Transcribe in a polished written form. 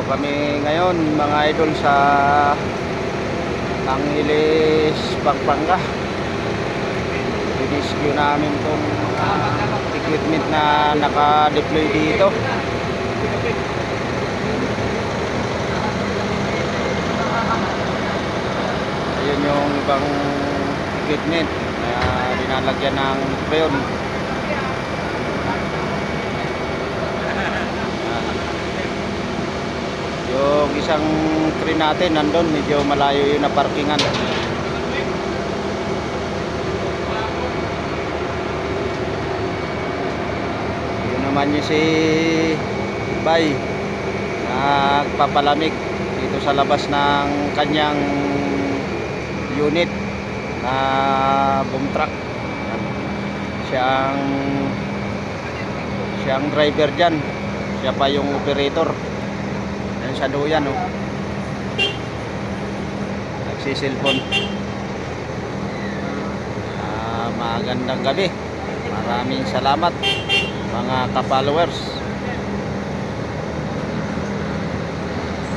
kami ngayon mga idol sa Angeles, Pampanga. Rescue namin tong equipment na naka-deploy dito. Ayun yung ibang equipment na dinalagyan ng crayon. Yung isang crane natin nandun, medyo malayo yung naparkingan. Yun naman yung si Bay, nagpapalamig dito sa labas ng kanyang unit na boom truck. Siyang driver dyan, siya pa yung operator. Yan sa duyan, oh. Nagsisilpon. Magandang gabi. Maraming salamat mga ka-followers.